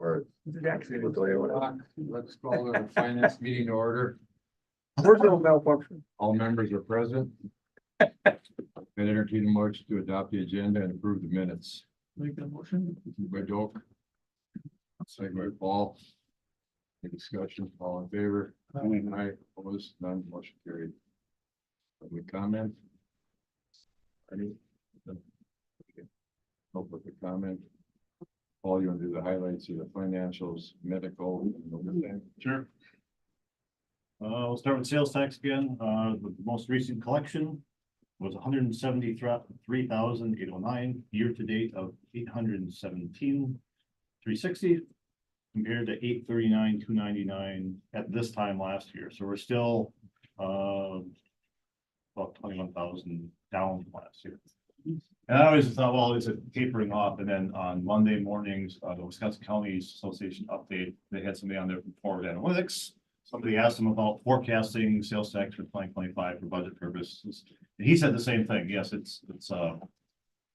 or actually we'll delay or whatever. Let's call the finance meeting to order. Where's the malfunction? All members are present. And entertain a motion to adopt the agenda and approve the minutes. Make that motion. Moved by Doak. Second by Paul. Any discussion? All in favor? Aye. Opposed? None. Motion carried. Public comment? Any? No public comment. Paul, you want to do the highlights of the financials, medical, and everything? Sure. We'll start with sales tax again. The most recent collection was 173,809, year to date of 817,360, compared to 839,299 at this time last year. So we're still about 21,000 down from last year. And I always thought, well, it's a tapering off. And then on Monday mornings, the Wisconsin Counties Association update, they had somebody on there from Forward Analytics. Somebody asked him about forecasting sales tax for 2025 for budget purposes. And he said the same thing. Yes, it's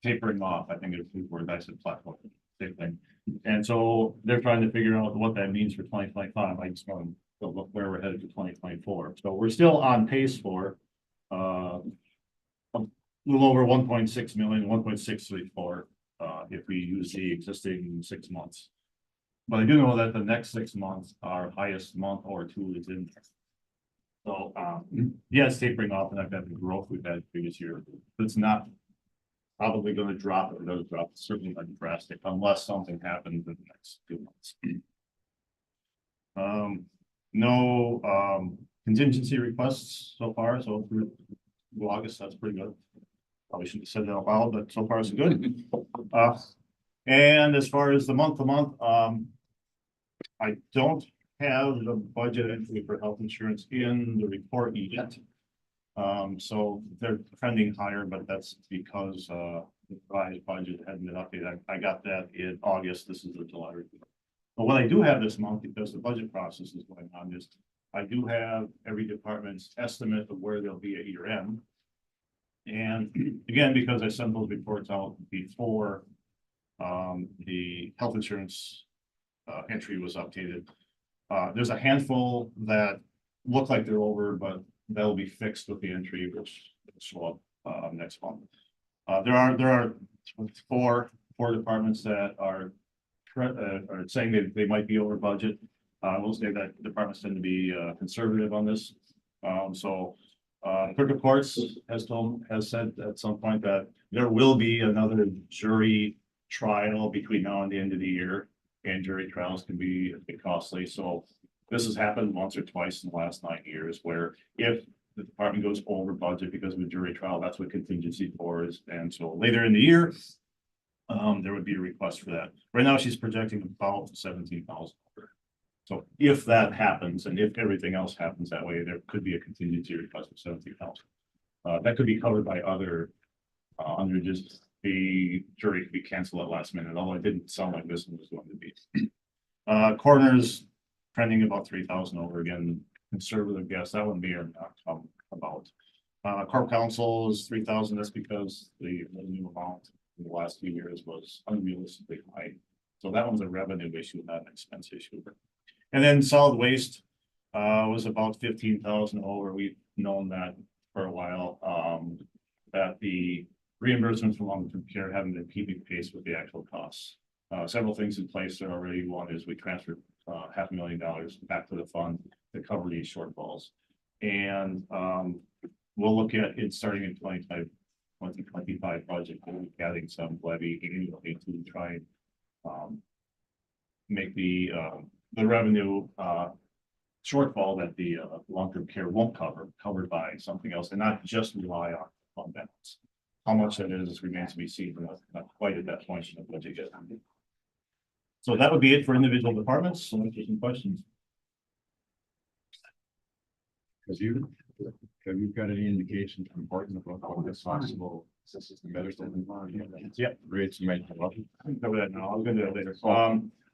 tapering off. I think it's word I said platform, same thing. And so they're trying to figure out what that means for 2025. I just want to look where we're headed to 2024. So we're still on pace for a little over 1.6 million, 1.634 if we use the existing 6 months. But I do know that the next 6 months, our highest month or two is in there. So yeah, it's tapering off, and I've got the growth we've had previous year. It's not probably going to drop. If it does drop, it's certainly not drastic unless something happens in the next 2 months. No contingency requests so far. So through August, that's pretty good. Probably shouldn't have said that out loud, but so far so good. And as far as the month to month, I don't have the budget entry for health insurance in the report yet. So they're trending higher, but that's because the revised budget hadn't been updated. I got that in August. This is the July report. But what I do have this month, because the budget process is going on, is I do have every department's estimate of where they'll be at year end. And again, because I sent those reports out before the health insurance entry was updated, there's a handful that look like they're over, but that'll be fixed with the entry, which will show up next month. There are four departments that are saying that they might be over budget. I will say that departments tend to be conservative on this. Clerk of Courts has said at some point that there will be another jury trial between now and the end of the year, and jury trials can be a bit costly. So this has happened once or twice in the last 9 years, where if the department goes over budget because of a jury trial, that's what contingency for is. And so later in the year, there would be a request for that. Right now, she's projecting about 17,000. So if that happens, and if everything else happens that way, there could be a contingency request of 17,000. That could be covered by other underages. The jury could be canceled at last minute, although it didn't sound like this one was going to be. Coroner's trending about 3,000 over, again, conservative guess. That wouldn't be about. Corp counsel is 3,000. That's because the revenue amount in the last few years was unrealistically high. So that one's a revenue issue, not an expense issue. And then solid waste was about 15,000 over. We've known that for a while, that the reimbursements from long-term care haven't been keeping pace with the actual costs. Several things in place there already. One is we transferred $500,000 back to the fund to cover these shortfalls. And we'll look at it starting in 2025 budget, we'll be adding some levy annually to try and make the revenue shortfall that the long-term care won't covered by something else, and not just rely on fund balance. How much that is remains to be seen. We're not quite at that point in the budget yet. So that would be it for individual departments. So let's take some questions. Have you got any indication from Barton about what this possible medicine? Yeah. Rates might go up. I can cover that now. I'll get to that later.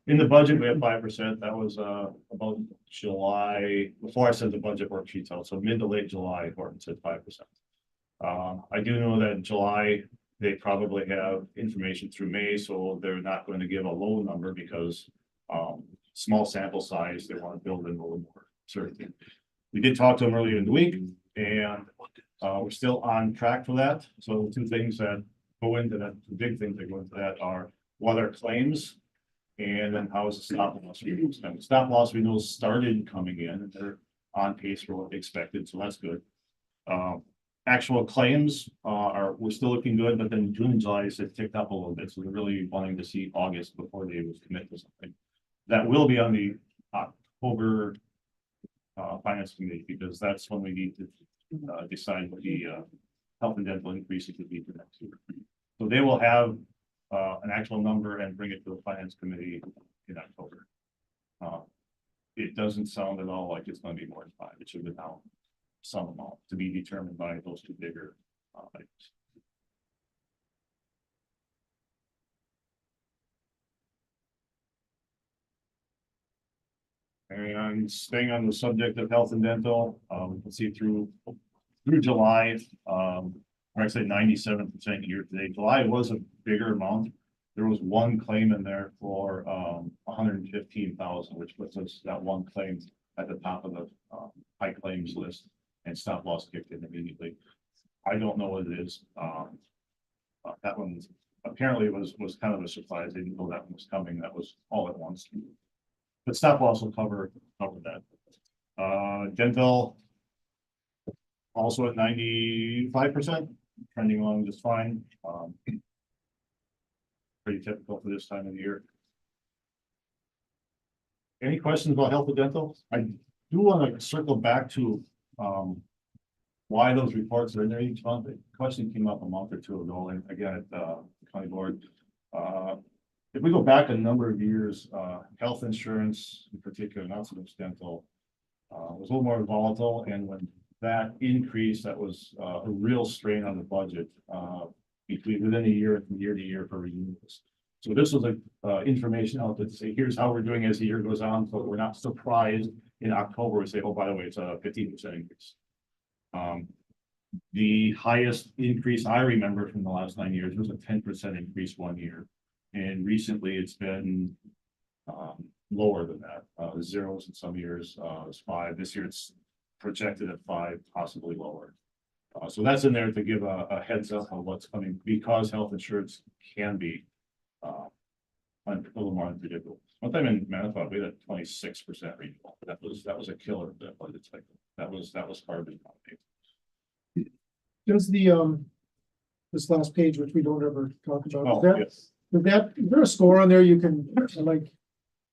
In the budget, we have 5%. That was about July, before I sent the budget worksheets out. So mid to late July, Horton said 5%. I do know that in July, they probably have information through May, so they're not going to give a low number because Small sample size, they want to build in a little more certainty. We did talk to them earlier in the week, and we're still on track for that. So the two things that go into that, the big things that go into that are what are claims, and then how is the stop loss renewals? And stop loss renewals started coming in, and they're on pace for what they expected, so that's good. Actual claims we're still looking good, but then June and July have ticked up a little bit, so we're really wanting to see August before they would commit to something. That will be on the October finance committee, because that's when we need to decide what the health and dental increases would be for next year. So they will have an actual number and bring it to the finance committee in October. It doesn't sound at all like it's going to be more than 5. It should be now some amount to be determined by those two bigger items. And staying on the subject of health and dental, we can see through July, or actually 97% year to date. July was a bigger amount. There was one claim in there for 115,000, which puts us that one claim at the top of the high claims list, and stop loss kicked in immediately. I don't know what it is. That one apparently was kind of a surprise. I didn't know that one was coming. That was all at once. But stop loss will cover that. Dental also at 95%, trending along just fine. Pretty typical for this time of the year. Any questions about health and dental? I do want to circle back to why those reports are in there each month. The question came up a month or two ago, and again at the county board. If we go back a number of years, health insurance in particular, not so much dental, was a little more volatile, and when that increased, that was a real strain on the budget within a year and from year to year for renewals. So this was information out to say, here's how we're doing as the year goes on, so we're not surprised in October we say, oh, by the way, it's a 15% increase. The highest increase I remember from the last 9 years was a 10% increase one year. And recently it's been lower than that, zeros in some years, it's 5. This year it's projected at 5, possibly lower. So that's in there to give a heads up on what's coming, because health insurance can be a little more unpredictable. One time in Manitowoc, we had a 26% renewal. That was a killer. That was hard to. Does the this last page, which we don't ever talk about, Oh, yes. is there a score on there you can like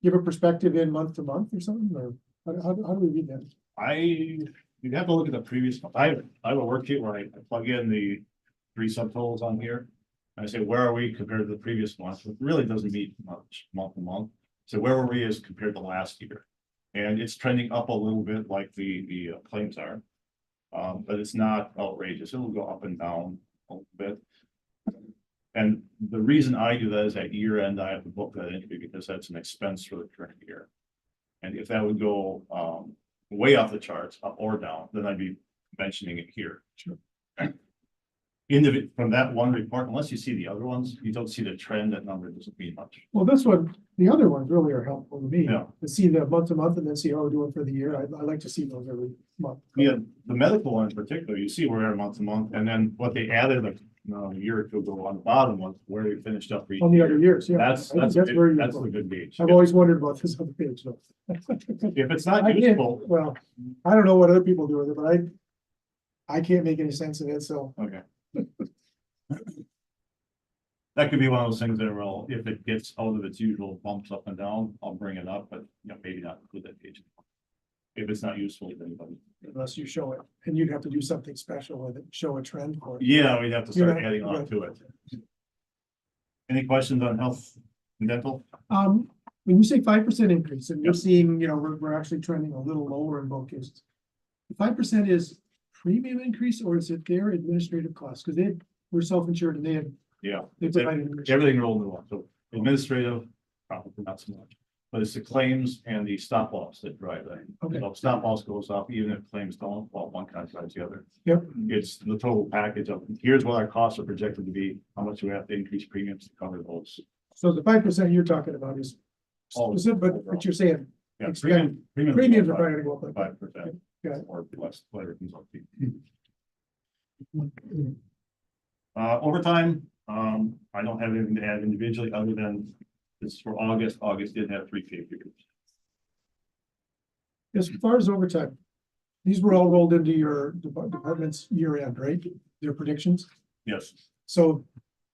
give a perspective in month to month or something, or how do we read that? You'd have to look at the previous one. I have a worksheet where I plug in the 3 subtotals on here. I say, where are we compared to the previous month? It really doesn't meet much month to month. So where were we as compared to last year? And it's trending up a little bit like the claims are. But it's not outrageous. It'll go up and down a little bit. And the reason I do that is at year end, I have to book that entry because that's an expense for the current year. And if that would go way off the charts, up or down, then I'd be mentioning it here. Sure. From that one report, unless you see the other ones, you don't see the trend. That number doesn't mean much. Well, this one, the other ones really are helpful to me. Yeah. To see the month to month and then see how we're doing for the year. I like to see those every month. Yeah, the medical one in particular, you see where we are month to month, and then what they added like a year or two ago on the bottom was where we finished up. On the other years, yeah. That's very that's useful. a good gauge. I've always wondered about this other page. So. If it's not I can't, useful, well, I don't know what other people do with it, but I can't make any sense of it, so. okay. That could be one of those things that will, if it gets out of its usual bumps up and down, I'll bring it up, but maybe not include that page. If it's not useful to anybody. Unless you show it, and you'd have to do something special with it, show a trend for it. Yeah, we'd have to start Yeah, adding on right. to it. Any questions on health and dental? When you say 5% increase, and you're seeing, we're actually trending a little lower in both cases. 5% is premium increase, or is it their administrative costs? Because we're self-insured and they provided Everything rolled into one, so administrative, probably not so much, but it's the claims and the stop loss that drive that. Okay. So if stop loss goes up, even if claims don't, well, one kind of drives the other. Yep. It's the total package of, here's what our costs are projected to be, how much we have to increase premiums to cover those. So the 5% you're talking about is but you're saying Yeah, expect premiums are probably gonna go up. 5%. Yeah. Or less, whatever comes up to. Overtime, I don't have anything to add individually other than this is for August. August did have 3 pay periods. As far as overtime, these were all rolled into your department's year end, right? Their predictions. Yes, So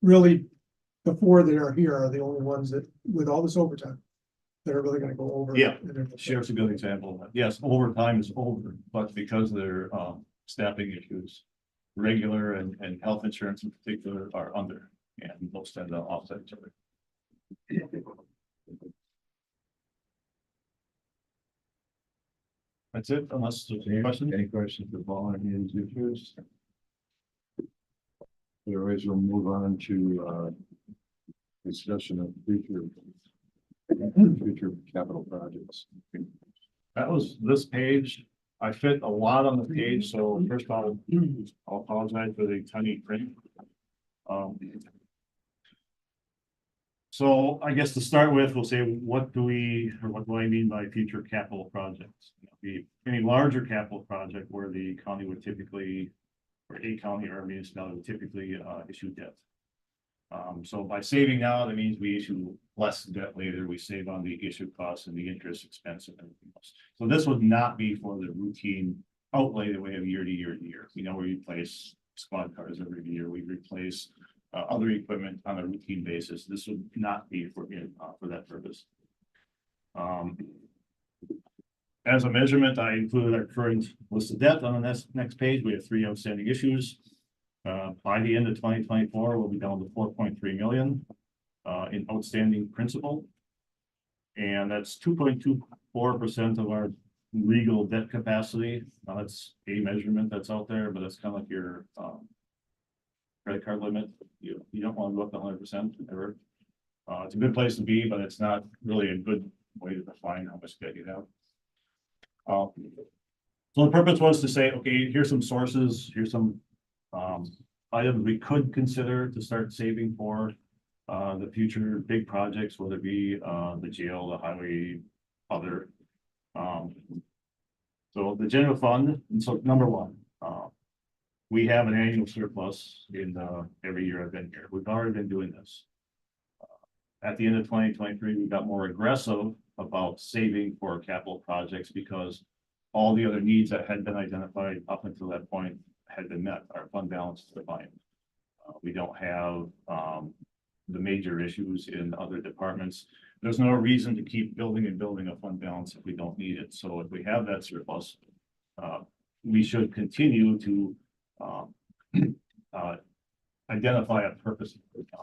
really, the 4 that are here are the only ones that, with all this overtime, that are really gonna go over. Yeah. and everything. sheriff's a good example. of that. Yes, overtime is over, but because of their staffing issues, regular and health insurance in particular are under, and those tend to offset each other. That's it, unless there's any questions. Any questions for Paul on these issues? Otherwise, we'll move on to discussion of future capital projects. That was this page. I fit a lot on the page, so first of all, I'll apologize for the tiny print. So I guess to start with, we'll say, what do I mean by future capital projects? Any larger capital project where the county would typically, or a county or a municipality would typically issue debt. So by saving now, that means we issue less debt later, we save on the issue costs and the interest expense and everything else. So this would not be for the routine outlay that we have year to year to year. We know we replace squad cars every year, we replace other equipment on a routine basis. This would not be for that purpose. As a measurement, I included our current list of debt on the next page. We have 3 outstanding issues. By the end of 2024, we'll be down to 4.3 million in outstanding principal. And that's 2.24% of our legal debt capacity. That's a measurement that's out there, but that's kind of like your credit card limit. You don't want to go up to 100% ever. It's a good place to be, but it's not really a good way to define how much debt you have. So the purpose was to say, okay, here's some sources, here's some items we could consider to start saving for the future big projects, whether it be the jail, the highway, other. So the general fund, and so number 1, we have an annual surplus in every year I've been here. We've already been doing this. At the end of 2023, we got more aggressive about saving for capital projects because all the other needs that had been identified up until that point had been met. Our fund balance is defined. We don't have the major issues in other departments. There's no reason to keep building and building a fund balance if we don't need it. So if we have that surplus, we should continue to identify a purpose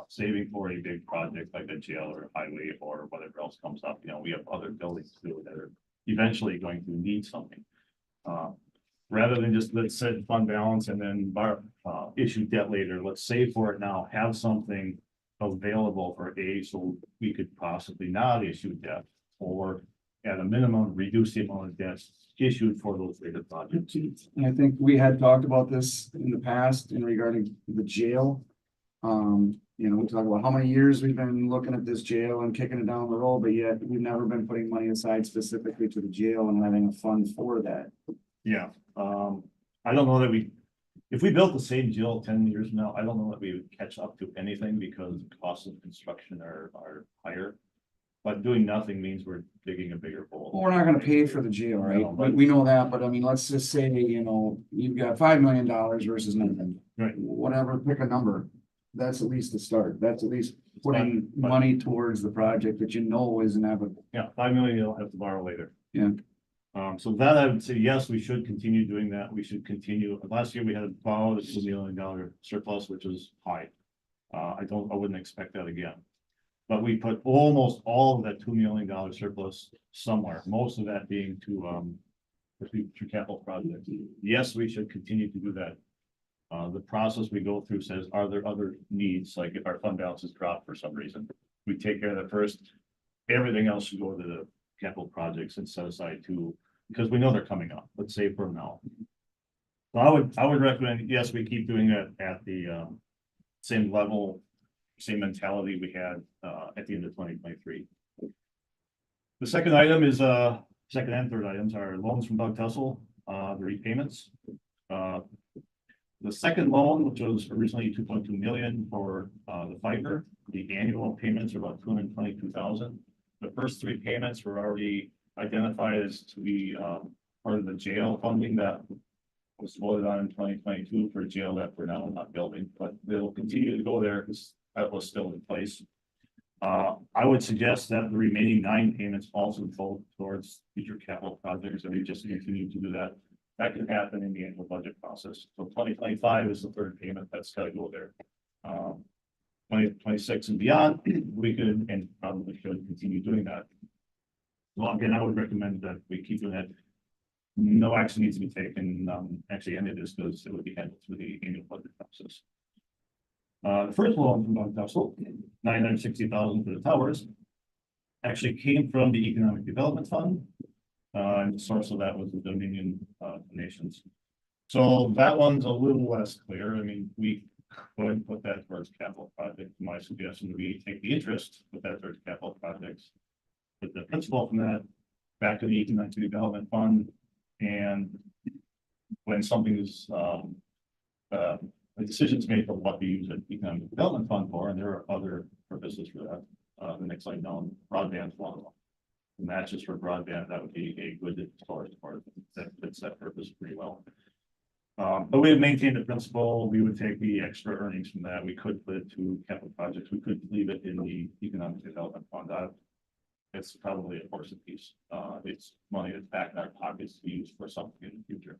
saving for a big project like a jail or a highway or whatever else comes up. We have other buildings too that are eventually going to need something. Rather than just let's set fund balance and then issue debt later, let's save for it now, have something available for so we could possibly not issue debt, or at a minimum, reduce the amount of debts issued for those bigger projects. And I think we had talked about this in the past in regarding the jail. We talk about how many years we've been looking at this jail and kicking it down the road, but yet we've never been putting money aside specifically to the jail and having a fund for that. Yeah, I don't know that if we built the same jail 10 years from now, I don't know that we would catch up to anything because the costs of construction are higher. But doing nothing means we're digging a bigger hole. Well, we're not gonna pay for the jail, right? No, but- We know that, but I mean, let's just say, you've got $5 million versus nothing. Right. Whatever, pick a number. That's at least a start. That's at least putting But- money towards the project that is inevitable. Yeah, 5 million you'll have to borrow later. Yeah. So that I would say, yes, we should continue doing that. We should continue. Last year we had about a $2 million surplus, which was high. I wouldn't expect that again. But we put almost all of that $2 million surplus somewhere, most of that being to capital projects. Yes, we should continue to do that. The process we go through says, are there other needs? Like if our fund balance is dropped for some reason, we take care of that first. Everything else should go to the capital projects and set aside because we know they're coming up. Let's save for them now. So I would recommend, yes, we keep doing that at the same level, same mentality we had at the end of 2023. The second item is, second and third items are loans from Doug Tessel, the repayments. The second loan, which was originally 2.2 million for, the fiber, the annual payments are about 222,000. The first three payments were already identified as to be, part of the jail funding that was voted on in 2022 for a jail that we're now not building, but they'll continue to go there because that was still in place. I would suggest that the remaining 9 payments also go towards future capital projects, and we just continue to do that. That can happen in the annual budget process. So 2025 is the third payment that's got to go there. 2026 and beyond, we could and probably should continue doing that. Well, again, I would recommend that we keep doing that. No action needs to be taken, actually, any of this because it would be handled through the annual budget process. The first loan from Doug Tessel, 960,000 for the towers, actually came from the Economic Development Fund. And the source of that was the Dominion donations. So that one's a little less clear. I mean, we could put that towards capital projects. My suggestion would be take the interest, put that towards capital projects. Put the principal from that back to the Economic Development Fund. And when something is the decision's made for what we use an Economic Development Fund for, and there are other purposes for that. The next line down, broadband's one of them. And that's just for broadband, that would be a good source for that fits that purpose pretty well. But we have maintained the principle. We would take the extra earnings from that. We could put it to capital projects. We could leave it in the Economic Development Fund. It's probably a portion piece. It's money that's back in our pockets to use for something in the future.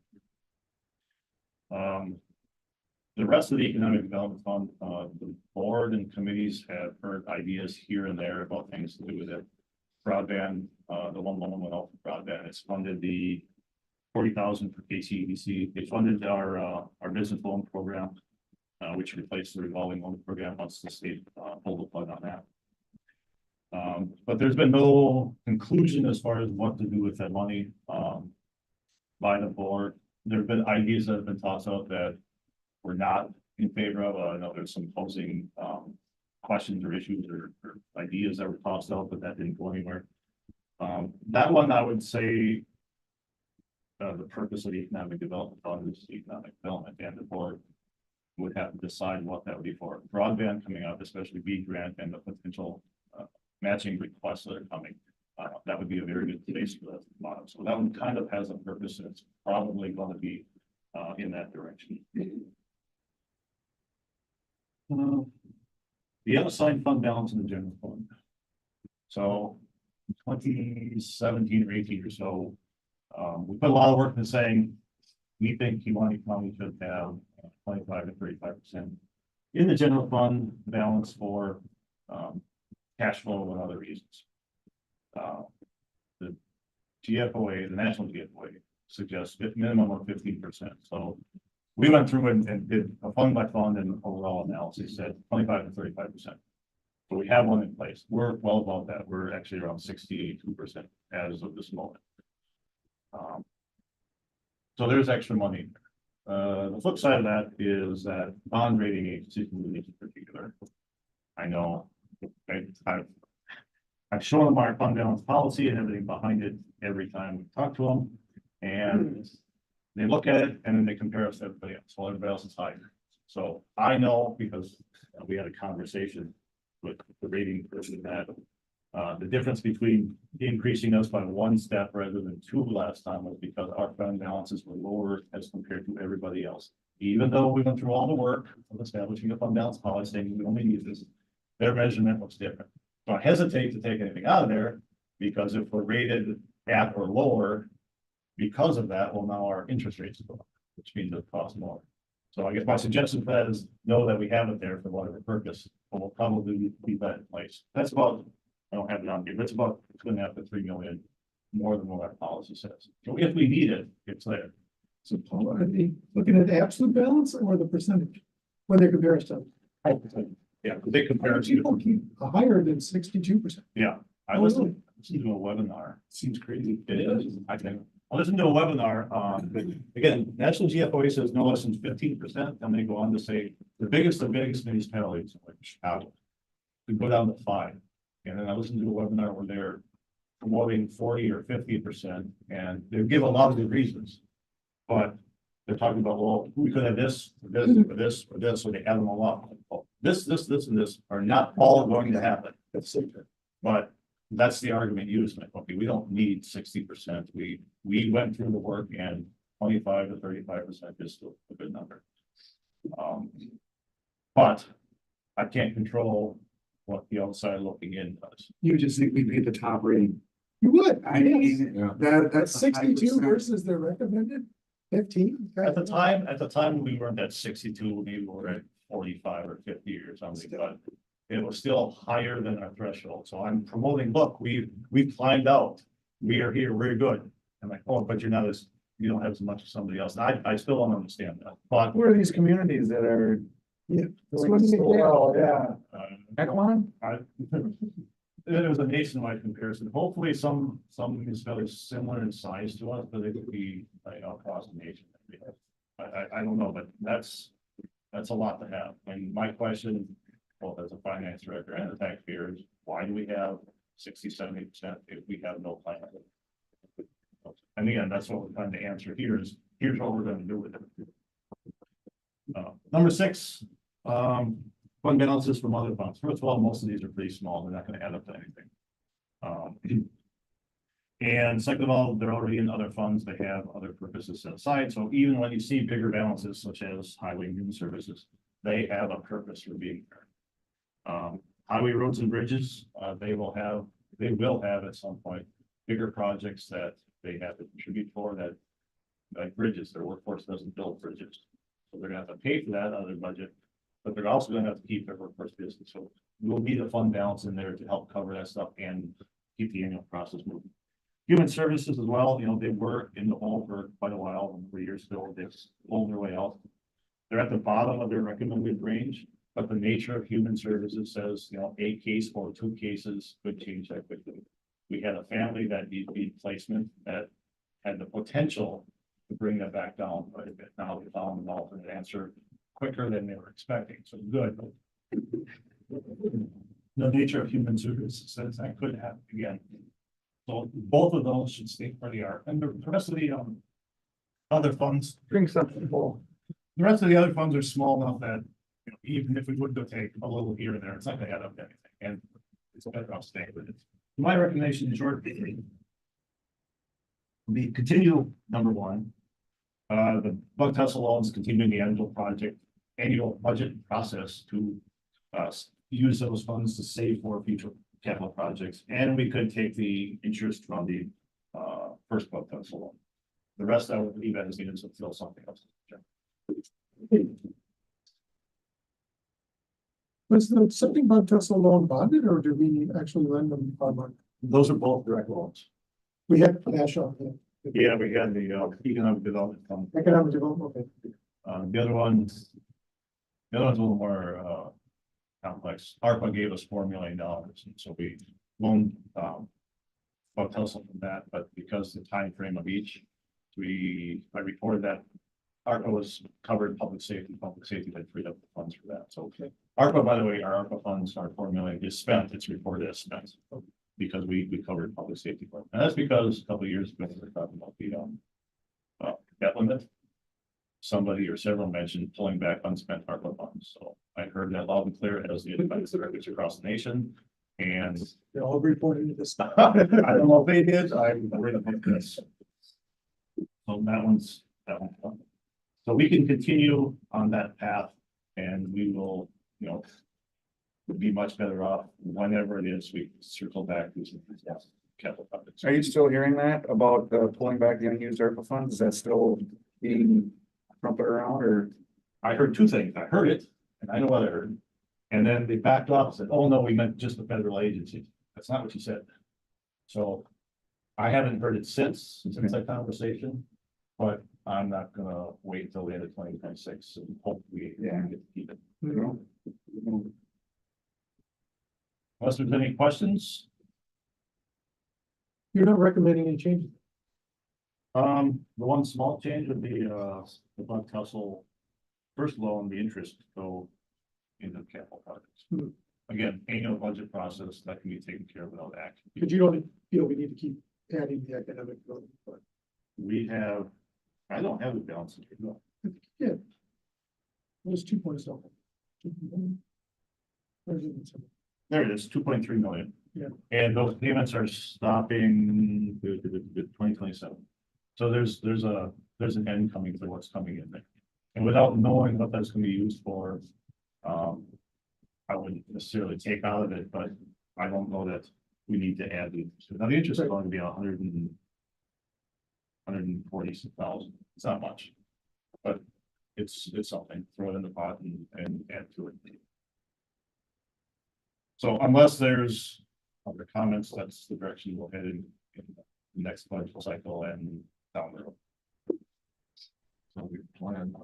The rest of the Economic Development Fund, the board and committees have heard ideas here and there about things to do with it. Broadband, the one loan went out for broadband. It's funded the 40,000 for KCEDC. It funded our business loan program, which replaced the revolving loan program once the state pulled the plug on that. But there's been no conclusion as far as what to do with that money by the board. There have been ideas that have been tossed out that we're not in favor of. I know there's some posing questions or issues or ideas that were tossed out, but that didn't go anywhere. That one, I would say, the purpose of the Economic Development Fund is economic development, and the board would have to decide what that would be for. Broadband coming up, especially B grant and the potential matching requests that are coming. That would be a very good place for the bottom. So that one kind of has a purpose, and it's probably going to be in that direction. The unassigned fund balance in the general fund. So 2017 or 18 or so, we put a lot of work in saying we think Kewaunee County should have 25 to 35% in the general fund balance for cash flow and other reasons. The GFOA, the national GFOA, suggests a minimum of 15%. So we went through and did a fund by fund and overall analysis, said 25 to 35%. So we have one in place. We're well above that. We're actually around 62% as of this moment. So there's extra money. The flip side of that is that bond rating agencies in particular. I know I've shown them our fund balance policy and everything behind it every time we talk to them, and they look at it and then they compare us to everybody else. Well, everybody else is higher. So I know because we had a conversation with the rating person that the difference between increasing us by 1 step rather than 2 last time was because our fund balances were lower as compared to everybody else. Even though we went through all the work of establishing a fund balance policy, saying we only use this, their measurement looks different. So I hesitate to take anything out of there because if we're rated at or lower, because of that, well, now our interest rates go up, which means it costs more. So I guess my suggestion for that is know that we have it there for whatever purpose, but we'll probably leave that in place. That's about, I don't have it on here, but it's about 2.5 to 3 million more than what our policy says. So if we need it, it's there. So Paul, are they looking at the absolute balance or the percentage when they compare us to? Yeah, they compare. People keep higher than 62%. Yeah, I listened to a webinar. Seems crazy. It is, I think. I listened to a webinar, but again, National GFOA says no less than 15%, and they go on to say the biggest municipalities like Chicago could go down to 5. And then I listened to a webinar where they're promoting 40 or 50%, and they give a lot of good reasons. But they're talking about, well, we could have this, or this, or this, or this, so they add them all up. Well, this, and this are not all going to happen. But that's the argument used, okay, we don't need 60%. We went through the work, and 25 to 35% is still a good number. But I can't control what the outside looking in does. You just think we'd be at the top rating. You would, I mean, Yeah. that's a high 62 percent. versus the recommended 15. At the time, we weren't at 62, maybe we were at 45 or 50 or something, but it was still higher than our threshold. So I'm promoting, look, we've climbed out. We are here, we're good. I'm like, oh, but you don't have as much as somebody else. I still don't understand that, but Where are these communities that are? Yeah. Doing so well, yeah. Kewaunee? there was a nationwide comparison. Hopefully some municipalities similar in size to us, but they could be like across the nation. I don't know, but that's a lot to have. And my question, both as a finance director and a taxpayer, is why do we have 60-70% if we have no plan? And again, that's what we're trying to answer here is, here's what we're going to do with it. Number 6, fund balances from other funds. First of all, most of these are pretty small. They're not going to add up to anything. And second of all, they're already in other funds. They have other purposes set aside. So even when you see bigger balances, such as highway and human services, they have a purpose for being there. Highway, roads and bridges, they will have at some point bigger projects that they have to contribute for, that like bridges. Their workforce doesn't build bridges. So they're gonna have to pay for that out of their budget, but they're also gonna have to keep their workforce busy. So we'll need a fund balance in there to help cover that stuff and keep the annual process moving. Human services as well, they were in the hole for quite a while, for years still, they've pulled their way out. They're at the bottom of their recommended range, but the nature of human services says, a case or 2 cases could change that quickly. We had a family that needed placement that had the potential to bring that back down quite a bit. Now we found an alternate answer quicker than they were expecting, so good. The nature of human services says that could happen again. So both of those should stay where they are, and the rest of the other funds, Drink something full. the rest of the other funds are small enough that even if we would go take a little here and there, it's not going to add up to anything, and it's better off staying with it. My recommendation in short would be continue number 1. The Bug Tussle loans continuing the annual budget process to use those funds to save for future capital projects, and we could take the interest from the first Bug Tussle loan. The rest I would leave as needed to fill something else. Was the something about Tesla loan bonded, or did we actually lend them bond? Those are both direct loans. We had cash on it. Yeah, we had the economic development fund. Economic development, okay. The other one's a little more complex. ARPA gave us $4 million, and so we loaned Bug Tussle from that, but because the time frame of each, I reported that ARPA was covered public safety had freed up the funds for that. So ARPA, by the way, our ARPA funds, our $4 million is spent. It's reported as spent because we covered public safety for it. And that's because a couple of years ago, we were talking about the debt limit. Somebody or several mentioned pulling back unspent ARPA funds. So I heard that loud and clear as the advice directors across the nation. And They're all reporting to this. I don't know if they did. I'm worried about this. So that one's done. So we can continue on that path, and we will, be much better off whenever it is we circle back to some capital projects. Are you still hearing that about pulling back the unused ARPA funds? Is that still being trumpeted around, or? I heard 2 things. I heard it, and I know what I heard. And then they backed off and said, oh, no, we meant just the federal agency. That's not what you said. So I haven't heard it since that conversation, but I'm not gonna wait until the end of 2026 and hope we get to keep it. Unless there's any questions, You're not recommending any changes? the one small change would be the Bug Tussle first loan, the interest go into capital projects. Again, annual budget process that can be taken care of without action. But you don't feel we need to keep adding the economic development fund. We have, I don't have the balance. Here, no. Yeah. Those 2 points off. Where's it? There it is, 2.3 million. Yeah. And those payments are stopping 2027. So there's an end coming for what's coming in there. And without knowing what that's gonna be used for, I wouldn't necessarily take out of it, but I don't know that we need to add the interest. Now, the interest is going to be 140,000. It's not much. But it's something, throw it in the pot and add to it. So unless there's other comments, that's the direction we'll head in the next budget cycle and down the road. So we plan.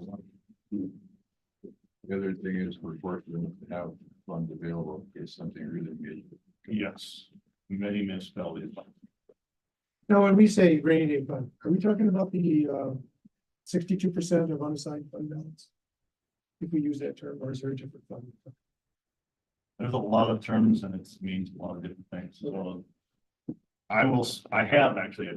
The other thing is we're fortunate to have funds available in case something really major. Yes, many municipalities. Now, when we say rainy day fund, are we talking about the 62% of unassigned fund balance? If we use that term, or is there a different fund? There's a lot of terms and it means a lot of different things. So I have actually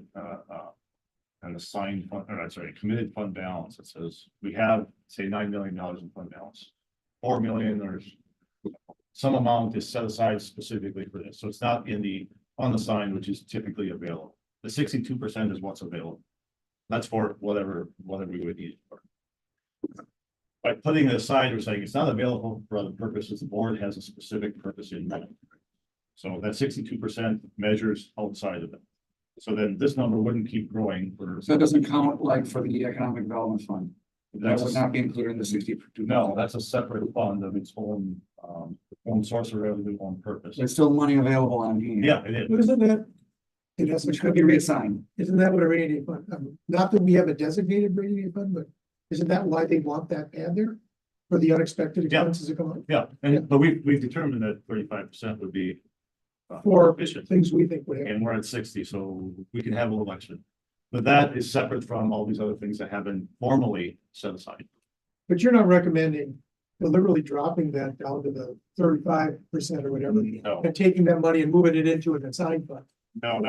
an assigned fund, or sorry, committed fund balance. It says we have, say, $9 million in fund balance. 4 million or some amount is set aside specifically for this. So it's not in the unassigned, which is typically available. The 62% is what's available. That's for whatever we would need it for. By putting it aside, we're saying it's not available for other purposes. The board has a specific purpose in mind. So that 62% measures outside of it. So then this number wouldn't keep growing for. So it doesn't count like for the economic development fund. That would not be included in the 62. No, that's a separate fund of its own source of revenue, own purpose. There's still money available on hand. Yeah, it is. But isn't that? It has Which could be reassigned. Isn't that what a rainy day fund, not that we have a designated rainy day fund, but isn't that why they want that add there? For the unexpected expenses that come up? Yeah, but we've determined that 35% would be For efficient. things we think would happen. And we're at 60, so we can have a little extra. But that is separate from all these other things that have been formally set aside. But you're not recommending deliberately dropping that down to the 35% or whatever. No, And taking that money and moving it into an assigned fund. no,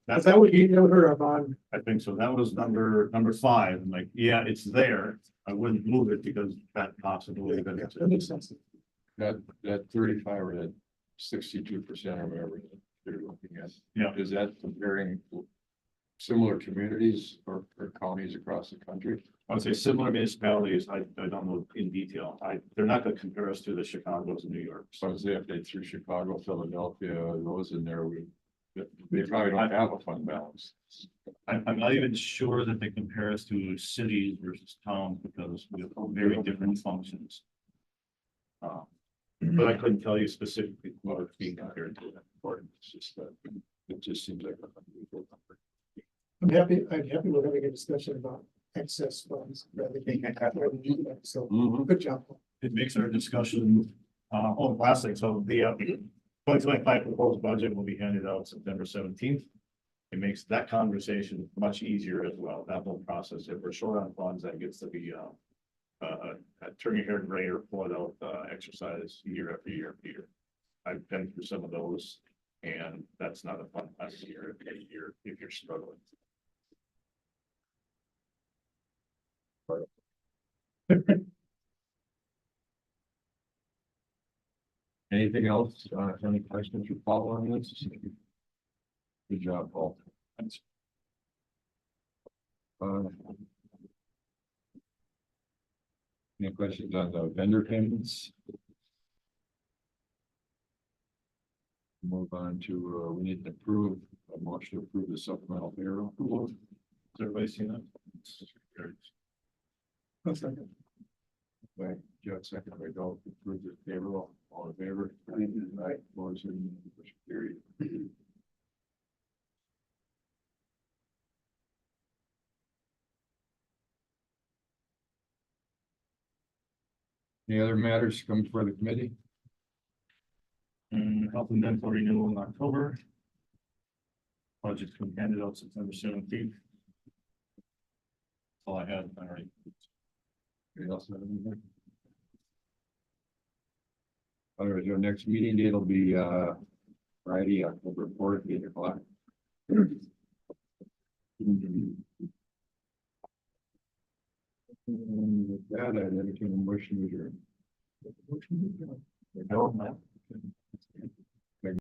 Because that would hurt our bond. I think so. That was number 5. I'm like, yeah, it's there. I wouldn't move it because that possibility. That makes sense. That 35 or that 62% or whatever you're looking at. Yeah. Is that comparing similar communities or counties across the country? I would say similar municipalities. I don't know in detail. They're not going to compare us to the Chicago's and New York. So I say if they threw Chicago, Philadelphia, those in there, they probably don't have a fund balance. I'm not even sure that they compare us to cities versus towns because we have very different functions. But I couldn't tell you specifically what it's being compared to. It's just that it just seems like an unusual number. I'm happy we're having a discussion about excess funds rather than. So, good job. It makes our discussion, last thing, so the 2025 proposed budget will be handed out September 17th. It makes that conversation much easier as well, that whole process. If we're short on funds, that gets to be turn your hair gray or pull it out exercise year after year after year. I've been through some of those, and that's not a fun time of year if you're struggling. Anything else? Any questions or follow on this? Good job, Paul. Any questions on the vendor payments? Move on to, we need to approve, a motion to approve the supplemental payroll. Has everybody seen that? By Jeff, second by Dolph, approve the payroll, all in favor? Aye. Motion carried. Any other matters come before the committee? Health and dental renewal in October. Budget's going to be handed out September 17th. All I had, all right. Anything else? Otherwise, your next meeting date will be Friday, October 4th, 8 o'clock. With that, I'd entertain a motion to adjourn. Motion. No.